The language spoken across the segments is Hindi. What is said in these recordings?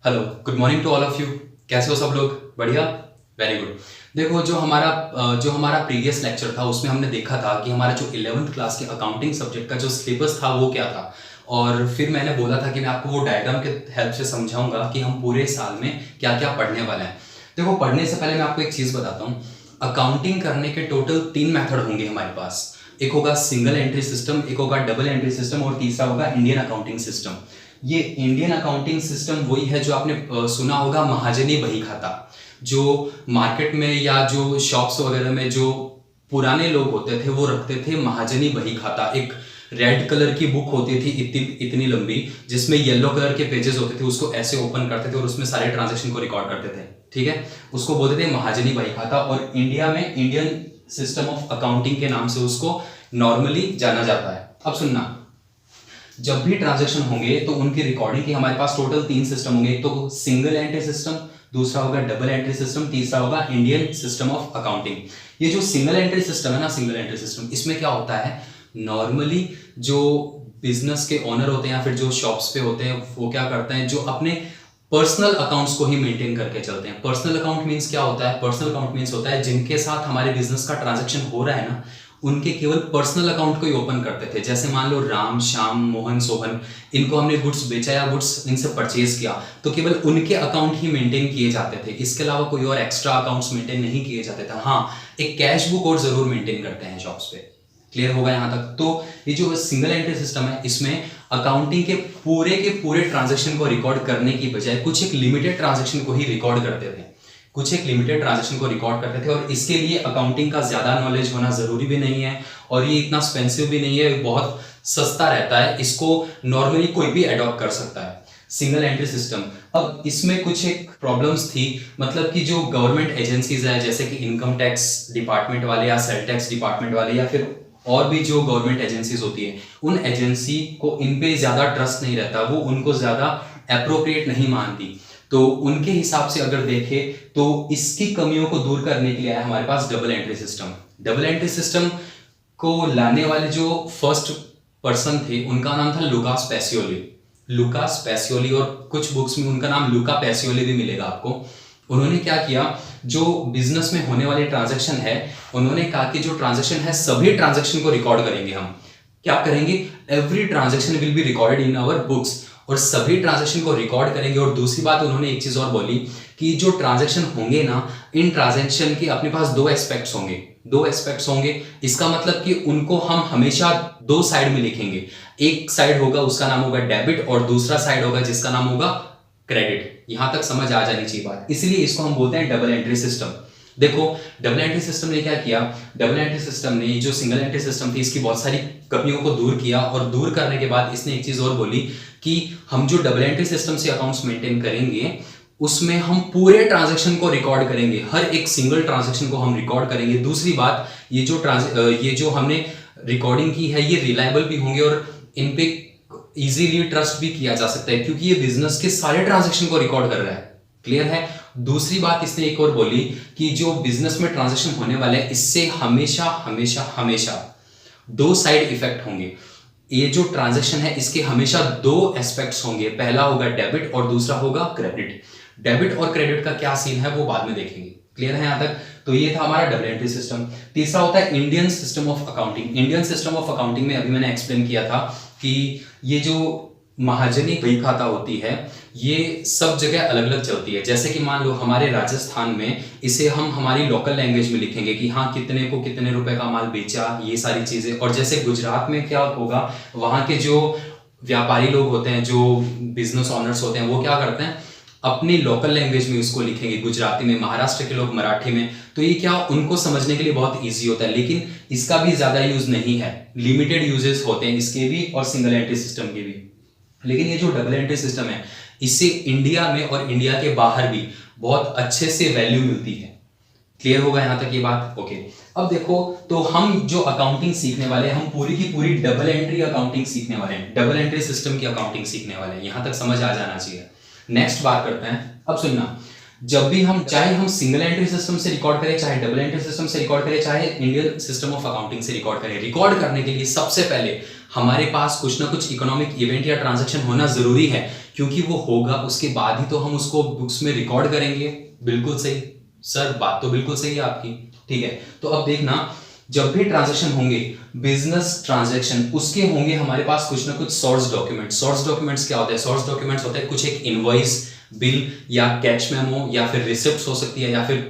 Hello, good morning to all of you. कैसे हो सब लोग? बढ़िया, वेरी गुड। देखो, जो हमारा प्रीवियस लेक्चर था उसमें हमने देखा था कि हमारा जो 11th क्लास के अकाउंटिंग सब्जेक्ट का जो सिलेबस था वो क्या था। और फिर मैंने बोला था कि मैं आपको वो डायग्राम के हेल्प से समझाऊंगा कि हम पूरे साल में क्या क्या पढ़ने वाले हैं। देखो, पढ़ने से पहले मैं आपको एक चीज़ बताता हूँ। अकाउंटिंग करने के टोटल 3 मेथड होंगे हमारे पास। एक होगा सिंगल एंट्री सिस्टम, एक होगा डबल एंट्री सिस्टम और तीसरा होगा इंडियन अकाउंटिंग सिस्टम। ये इंडियन अकाउंटिंग सिस्टम वही है जो आपने सुना होगा, महाजनी बही खाता। जो मार्केट में या जो शॉप्स वगैरह में जो पुराने लोग होते थे वो रखते थे महाजनी बही खाता। एक रेड कलर की बुक होती थी इतनी इतनी लंबी, जिसमें येलो कलर के पेजेस होते थे। उसको ऐसे ओपन करते थे और उसमें सारे ट्रांजेक्शन को रिकॉर्ड करते थे। ठीक है, उसको बोलते थे महाजनी बही खाता। और इंडिया में इंडियन सिस्टम ऑफ अकाउंटिंग के नाम से उसको नॉर्मली जाना जाता है। अब सुनना, जब भी ट्रांजैक्शन होंगे तो उनकी रिकॉर्डिंग की हमारे पास टोटल 3 सिस्टम होंगे। एक तो सिंगल एंट्री सिस्टम, दूसरा होगा डबल एंट्री सिस्टम, तीसरा होगा इंडियन सिस्टम ऑफ अकाउंटिंग। ये जो सिंगल एंट्री सिस्टम है ना, सिंगल एंट्री सिस्टम, इसमें क्या होता है, नॉर्मली जो बिजनेस के ओनर होते हैं या फिर जो शॉप्स पे होते हैं वो क्या करते हैं, जो अपने पर्सनल अकाउंट्स को ही मेंटेन करके चलते हैं। पर्सनल अकाउंट मींस क्या होता है? पर्सनल अकाउंट मींस होता है जिनके साथ हमारे बिजनेस का ट्रांजैक्शन हो रहा है ना, उनके केवल पर्सनल अकाउंट को ही ओपन करते थे। जैसे मान लो राम, श्याम, मोहन, सोहन, इनको हमने गुड्स बेचा या गुड्स इनसे परचेज किया तो केवल उनके अकाउंट ही मेंटेन किए जाते थे। इसके अलावा कोई और एक्स्ट्रा अकाउंट्स मेंटेन नहीं किए जाते थे। हाँ, एक कैश बुक और जरूर मेंटेन करते हैं शॉप्स पे। क्लियर होगा यहाँ तक? तो ये जो सिंगल एंट्री सिस्टम है, इसमें अकाउंटिंग के पूरे ट्रांजैक्शन को रिकॉर्ड करने की बजाय कुछ एक लिमिटेड ट्रांजैक्शन को ही रिकॉर्ड करते थे। कुछ एक लिमिटेड ट्रांजैक्शन को रिकॉर्ड करते थे। और इसके लिए अकाउंटिंग का ज्यादा नॉलेज होना जरूरी भी नहीं है और ये इतना एक्सपेंसिव भी नहीं है, बहुत सस्ता रहता है। इसको नॉर्मली कोई भी अडॉप्ट कर सकता है, सिंगल एंट्री सिस्टम। अब इसमें कुछ एक प्रॉब्लम्स थी, मतलब कि जो गवर्नमेंट एजेंसीज है जैसे कि इनकम टैक्स डिपार्टमेंट वाले या सेल टैक्स डिपार्टमेंट वाले या फिर और भी जो गवर्नमेंट एजेंसीज होती है, उन एजेंसी को इन पे ज्यादा ट्रस्ट नहीं रहता, वो उनको ज्यादा अप्रोप्रिएट नहीं मानती। तो उनके हिसाब से अगर देखें तो इसकी कमियों को दूर करने के लिए आया हमारे पास double entry system. Double entry system को लाने वाले जो फर्स्ट पर्सन थे उनका नाम था लुकास पैसियोली। लुकास पैसियोली, और कुछ बुक्स में उनका नाम लुका पैसियोली भी मिलेगा आपको। उन्होंने क्या किया, जो बिजनेस में होने वाले ट्रांजैक्शन है, उन्होंने कहा कि जो ट्रांजैक्शन है सभी ट्रांजैक्शन को रिकॉर्ड करेंगे। हम क्या करेंगे, every transaction will be recorded in our books, और सभी ट्रांजैक्शन को रिकॉर्ड करेंगे। और दूसरी बात उन्होंने एक चीज और बोली कि जो ट्रांजैक्शन होंगे ना, इन ट्रांजैक्शन के अपने पास दो एस्पेक्ट्स होंगे। इसका मतलब कि उनको हम हमेशा दो साइड में लिखेंगे। एक साइड होगा उसका नाम होगा डेबिट और दूसरा साइड होगा जिसका नाम होगा क्रेडिट। यहां तक समझ आ जानी चाहिए बात, इसलिए इसको हम बोलते हैं डबल एंट्री सिस्टम। देखो, डबल एंट्री सिस्टम ने क्या किया, डबल एंट्री सिस्टम ने जो सिंगल एंट्री सिस्टम थी इसकी बहुत सारी कमियों को दूर किया। और दूर करने के बाद इसने एक चीज और बोली कि हम जो डबल एंट्री सिस्टम से अकाउंट्स मेंटेन करेंगे उसमें हम पूरे ट्रांजैक्शन को रिकॉर्ड करेंगे, हर एक सिंगल ट्रांजैक्शन को हम रिकॉर्ड करेंगे। दूसरी बात, ये जो हमने रिकॉर्डिंग की है ये रिलायबल भी होंगे और इन पे इजीली ट्रस्ट भी किया जा सकता है क्योंकि ये बिजनेस के सारे ट्रांजैक्शन को रिकॉर्ड कर रहा है। क्लियर है? दूसरी बात इसने एक और बोली कि जो बिजनेस में ट्रांजैक्शन होने वाले हैं इससे हमेशा हमेशा हमेशा दो साइड इफेक्ट होंगे। ये जो ट्रांजैक्शन है इसके हमेशा दो एस्पेक्ट्स होंगे, पहला होगा डेबिट और दूसरा होगा क्रेडिट। डेबिट और क्रेडिट का क्या सीन है वो बाद में देखेंगे। क्लियर है यहां तक? तो ये था हमारा डबल एंट्री सिस्टम। तीसरा होता है Indian system of accounting. Indian system of accounting में अभी मैंने एक्सप्लेन किया था कि ये जो महाजनी बही खाता होती है ये सब जगह अलग अलग चलती है। जैसे कि मान लो हमारे राजस्थान में इसे हम हमारी लोकल लैंग्वेज में लिखेंगे कि हाँ कितने को कितने रुपए का माल बेचा, ये सारी चीजें। और जैसे गुजरात में क्या होगा, वहां के जो व्यापारी लोग होते हैं, जो बिजनेस ऑनर्स होते हैं, वो क्या करते हैं अपनी लोकल लैंग्वेज में उसको लिखेंगे, गुजराती में, महाराष्ट्र के लोग मराठी में। तो ये क्या उनको समझने के लिए बहुत इजी होता है, लेकिन इसका भी ज्यादा यूज नहीं है, लिमिटेड यूजेस होते हैं इसके भी और सिंगल एंट्री सिस्टम के भी। लेकिन ये जो डबल एंट्री सिस्टम है इससे इंडिया में और इंडिया के बाहर भी बहुत अच्छे से वैल्यू मिलती है। क्लियर होगा यहां तक ये बात? ओके। अब देखो, तो हम जो अकाउंटिंग सीखने वाले हैं, हम पूरी की पूरी डबल एंट्री अकाउंटिंग सीखने वाले हैं, डबल एंट्री सिस्टम की अकाउंटिंग सीखने वाले हैं। यहां तक समझ आ जाना चाहिए। नेक्स्ट बात करते हैं। अब सुनना, जब भी हम चाहे हम सिंगल एंट्री सिस्टम से रिकॉर्ड करें, चाहे डबल एंट्री सिस्टम से रिकॉर्ड करें, चाहे इंडियन सिस्टम ऑफ अकाउंटिंग से रिकॉर्ड करें, रिकॉर्ड करने के लिए सबसे पहले हमारे पास कुछ ना कुछ इकोनॉमिक इवेंट या ट्रांजैक्शन होना जरूरी है। क्योंकि वो होगा उसके बाद ही तो हम उसको बुक्स में रिकॉर्ड करेंगे। बिल्कुल सही सर, बात तो बिल्कुल सही है आपकी। ठीक है, तो अब देखना, जब भी ट्रांजैक्शन होंगे बिजनेस ट्रांजैक्शन, उसके होंगे हमारे पास कुछ ना कुछ सोर्स डॉक्यूमेंट। सोर्स डॉक्यूमेंट्स क्या होता है? सोर्स डॉक्यूमेंट्स होता है कुछ एक इनवॉइस, बिल या कैश मेमो या फिर रिसिप्ट हो सकती है, या फिर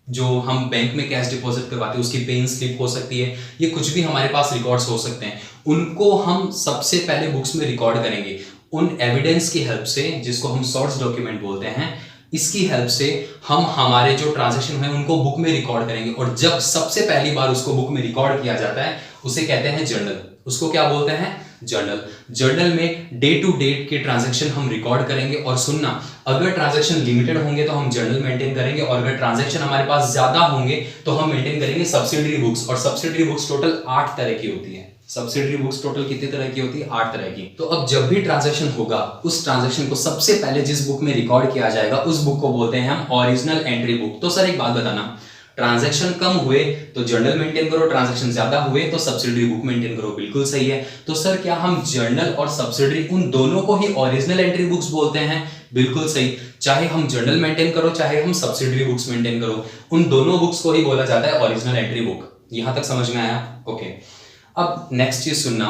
जो हम बैंक में कैश डिपॉजिट करवाते हैं उसकी पेन स्लिप हो सकती है। ये कुछ भी हमारे पास रिकॉर्ड्स हो सकते हैं, उनको हम सबसे पहले बुक्स में रिकॉर्ड करेंगे उन एविडेंस की हेल्प से, जिसको हम सोर्स डॉक्यूमेंट बोलते हैं। इसकी हेल्प से हम हमारे जो ट्रांजैक्शन है उनको बुक में रिकॉर्ड करेंगे, और जब सबसे पहली बार उसको बुक में रिकॉर्ड किया जाता है उसे कहते हैं जर्नल। उसको क्या बोलते हैं? जर्नल। जर्नल में डे टू डेट के ट्रांजैक्शन हम रिकॉर्ड करेंगे। और सुनना, अगर ट्रांजैक्शन लिमिटेड होंगे तो हम जर्नल मेंटेन करेंगे, और अगर ट्रांजैक्शन हमारे पास ज्यादा होंगे तो हम मेंटेन करेंगे सब्सिडरी बुक्स। और सब्सिडरी बुक्स टोटल 8 तरह की होती है। सब्सिडरी बुक्स टोटल कितनी तरह की होती है? 8 तरह की। तो अब जब भी ट्रांजैक्शन होगा उस ट्रांजैक्शन को सबसे पहले जिस बुक में रिकॉर्ड किया जाएगा उस बुक को बोलते हैं हम ओरिजिनल एंट्री बुक। तो सर एक बात बताना, ट्रांजैक्शन कम हुए तो जर्नल मेंटेन करो, ट्रांजैक्शन ज्यादा हुए तो सब्सिडरी बुक मेंटेन करो। बिल्कुल सही है। तो सर क्या हम जर्नल और सब्सिडरी उन दोनों को ही ओरिजिनल एंट्री बुक्स बोलते हैं? बिल्कुल सही। चाहे हम जर्नल मेंटेन करो चाहे हम सब्सिडरी बुक्स मेंटेन करो, उन दोनों बुक्स को ही बोला जाता है ओरिजिनल एंट्री बुक। यहां तक समझ में आया? ओके, अब नेक्स्ट चीज सुनना।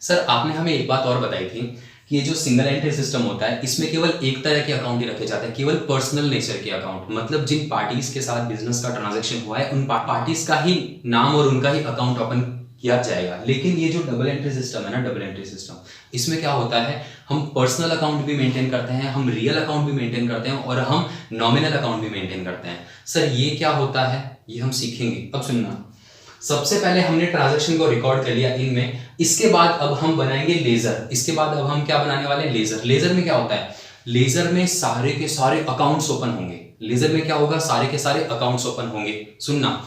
सर आपने हमें एक बात और बताई थी कि ये जो सिंगल एंट्री सिस्टम होता है इसमें केवल एक तरह के अकाउंट ही रखे जाते हैं, केवल पर्सनल नेचर के अकाउंट। मतलब जिन पार्टीज के साथ बिजनेस का ट्रांजैक्शन हुआ है उन पार्टीज का ही नाम और उनका ही अकाउंट ओपन किया जाएगा। लेकिन ये जो डबल एंट्री सिस्टम है ना, डबल एंट्री सिस्टम, इसमें क्या होता है, हम पर्सनल अकाउंट भी मेंटेन करते हैं, हम रियल अकाउंट भी मेंटेन करते हैं, और हम नॉमिनल अकाउंट भी मेंटेन करते हैं। सर ये क्या होता है, ये हम सीखेंगे। अब सुनना, सबसे पहले हमने ट्रांजैक्शन को रिकॉर्ड कर लिया इनमें, इसके बाद अब हम बनाएंगे लेजर। इसके बाद अब हम क्या बनाने वाले हैं? लेजर। लेजर में क्या होता है? लेजर में सारे के सारे अकाउंट्स ओपन होंगे। लेजर में क्या होगा? सारे के सारे अकाउंट्स ओपन होंगे। सुनना,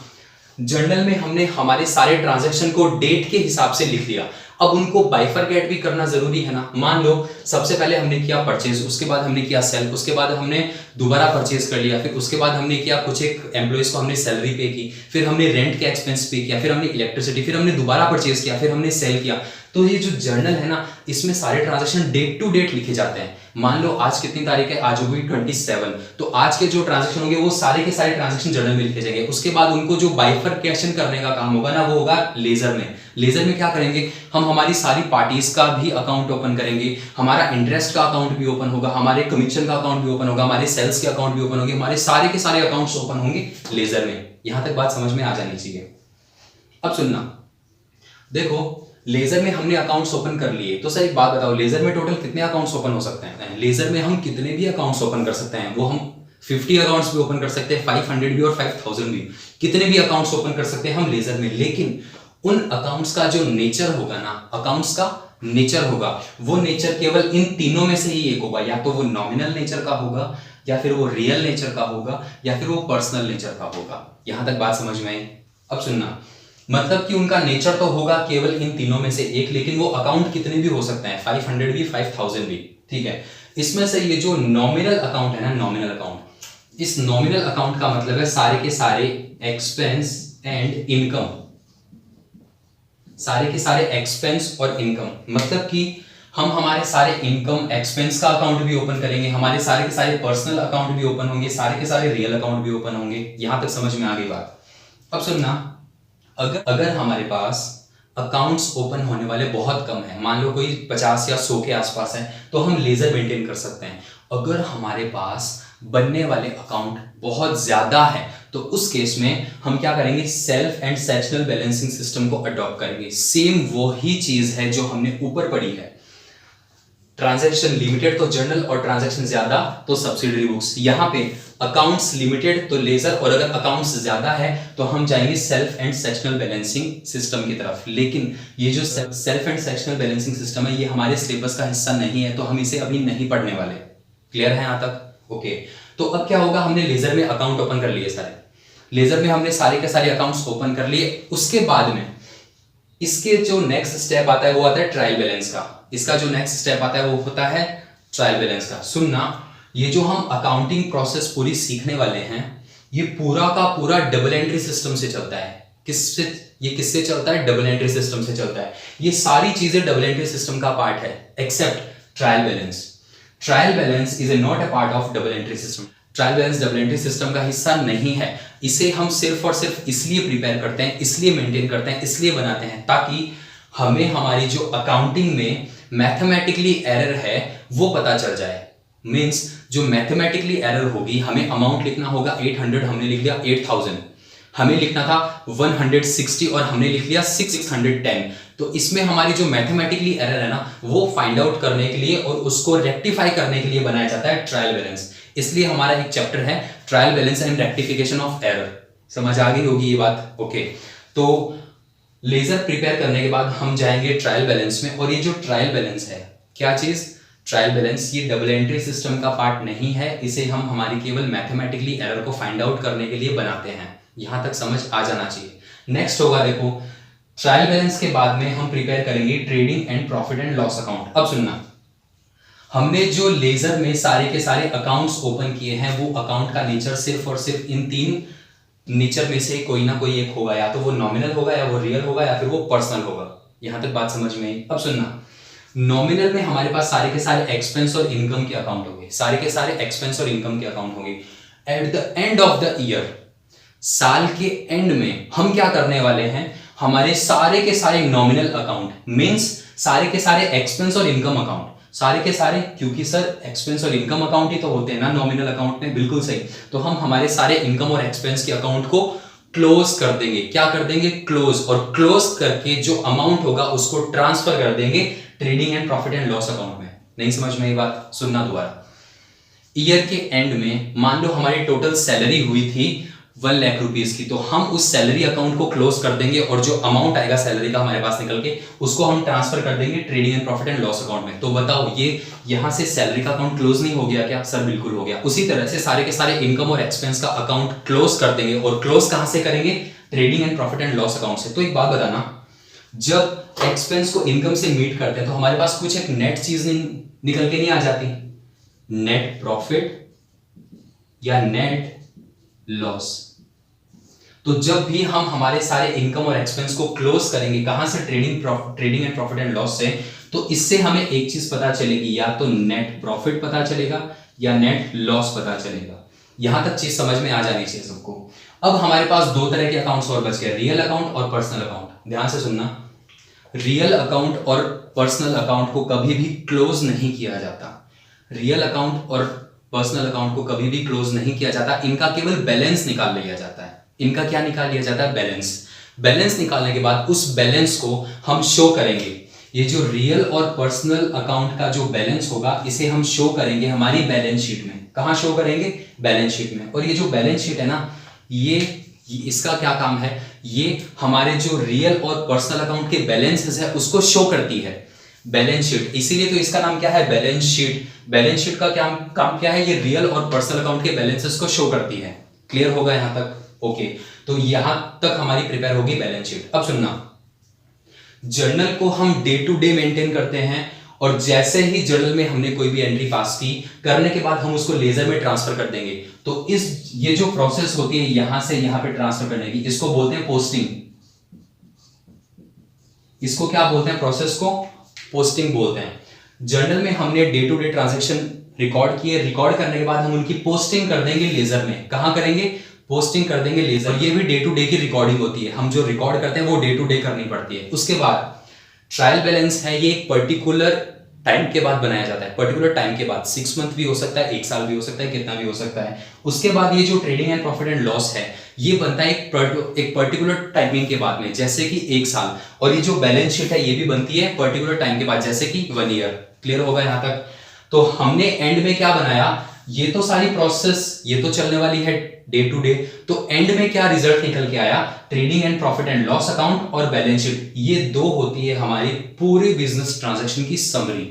जर्नल में हमने हमारे सारे ट्रांजैक्शन को डेट के हिसाब से लिख लिया, अब उनको बाइफरकेट भी करना जरूरी है ना। मान लो सबसे पहले हमने किया परचेज, उसके बाद हमने किया सेल, उसके बाद हमने दोबारा परचेज कर लिया, फिर उसके बाद हमने किया कुछ एक एम्प्लॉइज को हमने सैलरी पे की, फिर हमने रेंट के एक्सपेंस पे किया, फिर हमने इलेक्ट्रिसिटी, फिर हमने दोबारा परचेज किया, फिर हमने सेल किया। तो ये जो जर्नल है ना, इसमें सारे ट्रांजैक्शन डेट टू डेट लिखे जाते हैं। मान लो आज कितनी तारीख है? आज होगी 27, तो आज के जो ट्रांजैक्शन होंगे वो सारे के सारे ट्रांजैक्शन जर्नल में लिखे जाएंगे। उसके बाद उनको जो बाइफरकेशन करने का काम होगा ना, वो होगा लेजर में। लेजर में क्या करेंगे हम? हमारी सारी पार्टीज का भी अकाउंट ओपन करेंगे, हमारा इंटरेस्ट का अकाउंट भी ओपन होगा, हमारे कमीशन का अकाउंट भी ओपन होगा, हमारे सेल्स के अकाउंट भी ओपन होंगे, हमारे सारे के सारे अकाउंट्स ओपन होंगे लेजर में। यहां तक बात समझ में आ जानी चाहिए। अब सुनना, देखो लेजर में हमने अकाउंट्स ओपन कर लिए, तो सर एक बात बताओ, लेजर में टोटल कितने अकाउंट्स ओपन हो सकते हैं? लेजर में हम कितने भी अकाउंट्स ओपन कर सकते हैं, वो हम 50 अकाउंट्स भी ओपन कर सकते हैं, 500 भी और 5000 भी, कितने भी अकाउंट्स ओपन कर सकते हैं हम लेजर में। लेकिन उन अकाउंट्स का जो नेचर होगा ना, अकाउंट्स का नेचर होगा, वो नेचर केवल इन तीनों में से ही एक होगा। या तो वो नॉमिनल नेचर का होगा, या फिर वो रियल नेचर का होगा, या फिर वो पर्सनल नेचर का होगा। यहां तक बात समझ में आई? अब सुनना, मतलब कि उनका नेचर तो होगा केवल इन तीनों में से एक, लेकिन वो अकाउंट कितने भी हो सकते हैं, 500 भी 5000 भी। ठीक है, इसमें से ये जो नॉमिनल अकाउंट है ना, नॉमिनल अकाउंट, इस नॉमिनल अकाउंट का मतलब है सारे के सारे एक्सपेंस एंड इनकम, सारे के सारे एक्सपेंस और इनकम। मतलब कि हम हमारे सारे इनकम एक्सपेंस का अकाउंट भी ओपन करेंगे, हमारे सारे के सारे पर्सनल अकाउंट भी ओपन होंगे, सारे के सारे रियल अकाउंट भी ओपन होंगे। यहां तक समझ में आ गई बात? अब सुनना, अगर हमारे पास अकाउंट्स ओपन होने वाले बहुत कम है, मान लो कोई 50 या 100 के आसपास है, तो हम लेजर मेंटेन कर सकते हैं। अगर हमारे पास बनने वाले अकाउंट बहुत ज्यादा है तो उस केस में हम क्या करेंगे? Self and sectional balancing system को अडॉप्ट करेंगे। सेम वही चीज है जो हमने ऊपर पढ़ी है। ट्रांजैक्शन लिमिटेड तो जर्नल, और ट्रांजैक्शन ज्यादा तो सब्सिडरी बुक्स। यहाँ पे अकाउंट्स लिमिटेड तो लेजर, और अगर अकाउंट्स ज्यादा है तो हम जाएंगे self and sectional balancing system की तरफ। लेकिन ये जो self and sectional balancing system है ये हमारे सिलेबस का हिस्सा नहीं है, तो हम इसे अभी नहीं पढ़ने वाले। क्लियर है यहाँ तक? ओके, तो अब क्या होगा? हमने लेजर में अकाउंट ओपन कर लिए सारे, लेजर में हमने सारे के सारे अकाउंट्स ओपन कर लिए। उसके बाद में इसके जो नेक्स्ट स्टेप आता है वो आता है ट्रायल बैलेंस का। इसका जो नेक्स्ट स्टेप आता है वो होता है ट्रायल बैलेंस का। सुनना, ये जो हम अकाउंटिंग प्रोसेस पूरी सीखने वाले हैं ये पूरा का पूरा डबल एंट्री सिस्टम से चलता है। किससे चलता है? डबल एंट्री सिस्टम से चलता है। ये सारी चीजें डबल एंट्री सिस्टम का पार्ट है except trial balance. Trial balance is a not a part of double entry system. Trial balance double entry system का हिस्सा नहीं है। इसे हम सिर्फ और सिर्फ इसलिए प्रिपेयर करते हैं, इसलिए मेंटेन करते हैं, इसलिए बनाते हैं ताकि हमें हमारी जो अकाउंटिंग में मैथमेटिकली एरर है वो पता चल जाए। मींस जो मैथमेटिकली एरर होगी, हमें अमाउंट लिखना होगा 800, हमने लिख लिया 8000, हमें लिखना था 160 और हमने लिख लिया 610। तो इसमें हमारी जो मैथमेटिकली एरर है ना वो फाइंड आउट करने के लिए और उसको रेक्टिफाई करने के लिए बनाया जाता है ट्रायल बैलेंस। इसलिए हमारा एक चैप्टर है trial balance and rectification of error. समझ आ गई होगी ये बात? ओके, तो लेजर प्रिपेयर करने के बाद हम जाएंगे ट्रायल बैलेंस में। और ये जो ट्रायल बैलेंस है, क्या चीज? ट्रायल बैलेंस ये डबल एंट्री सिस्टम का पार्ट नहीं है। इसे हम हमारी केवल मैथमेटिकली एरर को फाइंड आउट करने के लिए बनाते हैं। यहां तक समझ आ जाना चाहिए। नेक्स्ट होगा, देखो ट्रायल बैलेंस के बाद में हम प्रिपेयर करेंगे trading and profit and loss account. अब सुनना, हमने जो लेजर में सारे के सारे अकाउंट्स ओपन किए हैं वो अकाउंट का नेचर सिर्फ और सिर्फ इन 3 नेचर में से कोई ना कोई एक होगा। या तो वो नॉमिनल होगा, या वो रियल होगा, या फिर वो पर्सनल होगा। यहां तक बात समझ में आई? अब सुनना, नॉमिनल में हमारे पास सारे के सारे एक्सपेंस और इनकम के अकाउंट होंगे। सारे के सारे एक्सपेंस और इनकम के अकाउंट होंगे। At the end of the year, साल के एंड में हम क्या करने वाले हैं, हमारे सारे के सारे नॉमिनल अकाउंट मींस सारे के सारे एक्सपेंस और इनकम अकाउंट, सारे के सारे, क्योंकि सर एक्सपेंस और इनकम अकाउंट ही तो होते हैं ना नॉमिनल अकाउंट में। बिल्कुल सही। तो हम हमारे सारे इनकम और एक्सपेंस के अकाउंट को क्लोज कर देंगे। क्या कर देंगे? क्लोज। और क्लोज करके जो अमाउंट होगा उसको ट्रांसफर कर देंगे trading and profit and loss account में। नहीं समझ में ये बात? सुनना दोबारा। ईयर के एंड में मान लो हमारी टोटल सैलरी हुई थी 1 लाख रुपीस की, तो हम उस सैलरी अकाउंट को क्लोज कर देंगे और जो अमाउंट आएगा सैलरी का हमारे पास निकल के उसको हम ट्रांसफर कर देंगे trading and profit and loss account में। तो बताओ, ये यहां से सैलरी का अकाउंट क्लोज नहीं हो गया क्या? सर बिल्कुल हो गया। उसी तरह से सारे के सारे इनकम और एक्सपेंस का अकाउंट क्लोज कर देंगे। और क्लोज कहां से करेंगे? Trading and profit and loss account से। तो एक बात बताना, जब एक्सपेंस को इनकम से मीट करते हैं तो हमारे पास कुछ एक नेट चीज निकल के नहीं आ जाती? नेट प्रॉफिट या नेट लॉस। तो जब भी हम हमारे सारे इनकम और एक्सपेंस को क्लोज करेंगे, कहां से? Trading and profit and loss से। तो इससे हमें एक चीज पता चलेगी, या तो नेट प्रॉफिट पता चलेगा या नेट लॉस पता चलेगा। यहां तक चीज समझ में आ जानी चाहिए सबको। अब हमारे पास 2 तरह के अकाउंट्स और बच गए, रियल अकाउंट और पर्सनल अकाउंट। ध्यान से सुनना, रियल अकाउंट और पर्सनल अकाउंट को कभी भी क्लोज नहीं किया जाता। रियल अकाउंट और पर्सनल अकाउंट को कभी भी क्लोज नहीं किया जाता। इनका केवल बैलेंस निकाल लिया जाता है। इनका क्या निकाल लिया जाता है? बैलेंस। बैलेंस निकालने के बाद उस बैलेंस को हम शो करेंगे। ये जो रियल और पर्सनल अकाउंट का जो बैलेंस होगा इसे हम शो करेंगे हमारी बैलेंस शीट में। कहां शो करेंगे? बैलेंस शीट में। और ये जो बैलेंस शीट है ना, ये इसका क्या काम है? ये हमारे जो रियल और पर्सनल अकाउंट के बैलेंसेस है उसको शो करती है बैलेंस शीट। इसीलिए तो इसका नाम क्या है? Balance sheet. बैलेंस शीट का क्या काम क्या है? ये रियल और पर्सनल अकाउंट के बैलेंसेस को शो करती है। क्लियर होगा यहां तक? ओके, तो यहां तक हमारी प्रिपेयर होगी बैलेंस शीट। अब सुनना, जर्नल को हम डे टू डे मेंटेन करते हैं और जैसे ही जर्नल में हमने कोई भी एंट्री पास की, करने के बाद हम उसको लेजर में ट्रांसफर कर देंगे। तो ये जो प्रोसेस होती है यहां से यहां पे ट्रांसफर करने की, इसको बोलते हैं पोस्टिंग। इसको क्या बोलते हैं? प्रोसेस को पोस्टिंग बोलते हैं। जर्नल में हमने day to day transaction record किए, रिकॉर्ड करने के बाद हम उनकी पोस्टिंग कर देंगे लेजर में। कहां करेंगे? पोस्टिंग कर देंगे लेजर। ये भी डे टू डे की रिकॉर्डिंग होती है। हम जो रिकॉर्ड करते हैं वो डे टू डे करनी पड़ती है। उसके बाद ट्रायल बैलेंस है, ये एक पर्टिकुलर टाइम के बाद बनाया जाता है। पर्टिकुलर टाइम के बाद 6 मंथ भी हो सकता है, 1 साल भी हो सकता है, कितना भी हो सकता है। उसके बाद ये जो trading and profit and loss है ये बनता है एक पर्टिकुलर टाइमिंग के बाद में, जैसे कि 1 साल। और ये जो बैलेंस शीट है ये भी बनती है पर्टिकुलर टाइम के बाद, जैसे कि 1 ईयर। क्लियर होगा यहां तक? तो हमने एंड में क्या बनाया? ये तो सारी प्रोसेस ये तो चलने वाली है डे टू डे। तो एंड में क्या रिजल्ट निकल के आया? Trading and profit and loss account और बैलेंस शीट। ये 2 होती है हमारी पूरे बिजनेस ट्रांजैक्शन की समरी।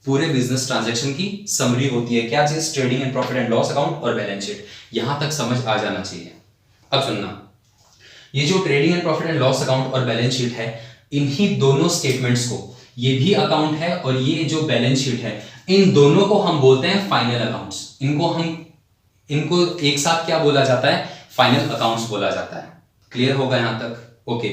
पूरे बिजनेस ट्रांजैक्शन की समरी होती है क्या चीज? Trading and profit and loss account और बैलेंस शीट। यहां तक समझ आ जाना चाहिए। अब सुनना, ये जो trading and profit and loss account और बैलेंस शीट है, इन्हीं दोनों स्टेटमेंट्स को, ये भी अकाउंट है और ये जो बैलेंस शीट है, इन दोनों को हम बोलते हैं फाइनल अकाउंट्स। इनको एक साथ क्या बोला जाता है? फाइनल अकाउंट्स बोला जाता है। क्लियर होगा यहां तक? ओके,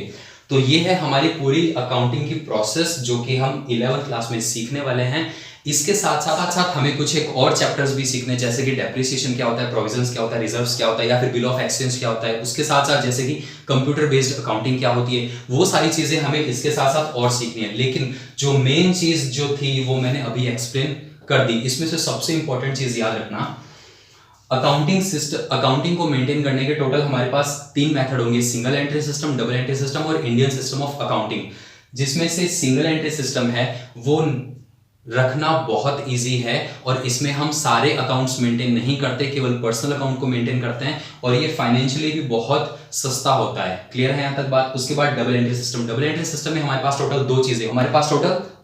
तो ये है हमारी पूरी अकाउंटिंग की प्रोसेस जो कि हम 11th क्लास में सीखने वाले हैं। इसके साथ साथ हमें कुछ एक और चैप्टर्स भी सीखने, जैसे कि डेप्रिसिएशन क्या होता है, प्रोविजंस क्या होता है, रिजर्व्स क्या होता है, या फिर बिल ऑफ एक्सचेंज क्या होता है। उसके साथ साथ जैसे कि कंप्यूटर बेस्ड अकाउंटिंग क्या होती है, वो सारी चीजें हमें इसके साथ साथ और सीखनी है। लेकिन जो मेन चीज जो थी वो मैंने अभी एक्सप्लेन कर दी। इसमें से सबसे इंपॉर्टेंट चीज याद रखना, अकाउंटिंग को मेंटेन करने के टोटल हमारे पास 3 मेथड होंगे, single entry system, double entry system और इंडियन सिस्टम ऑफ अकाउंटिंग। जिसमें से सिंगल एंट्री सिस्टम है वो रखना बहुत इजी है, और इसमें हम सारे अकाउंट्स मेंटेन नहीं करते, केवल पर्सनल अकाउंट को मेंटेन करते हैं, और ये फाइनेंशियली भी बहुत सस्ता होता है। क्लियर है यहाँ तक बात? उसके बाद double entry system. Double entry system में हमारे पास टोटल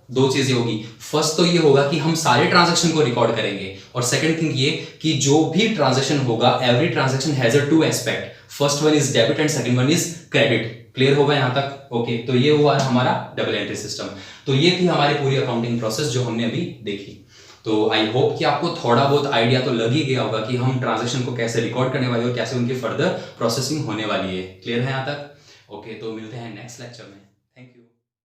दो चीजें होगी। फर्स्ट तो ये होगा कि हम सारे ट्रांजैक्शन को रिकॉर्ड करेंगे, और सेकंड थिंग ये कि जो भी ट्रांजैक्शन होगा, every transaction has a 2 aspect, first one is debit and second one is credit. Clear होगा यहाँ तक? ओके, तो ये हुआ हमारा डबल एंट्री सिस्टम। तो ये थी हमारी पूरी अकाउंटिंग प्रोसेस जो हमने अभी देखी। तो आई होप कि आपको थोड़ा बहुत आइडिया तो लग ही गया होगा कि हम ट्रांजैक्शन को कैसे रिकॉर्ड करने वाले और कैसे उनकी फर्दर प्रोसेसिंग होने वाली है। क्लियर है यहाँ तक? ओके, तो मिलते हैं नेक्स्ट लेक्चर में। Thank you.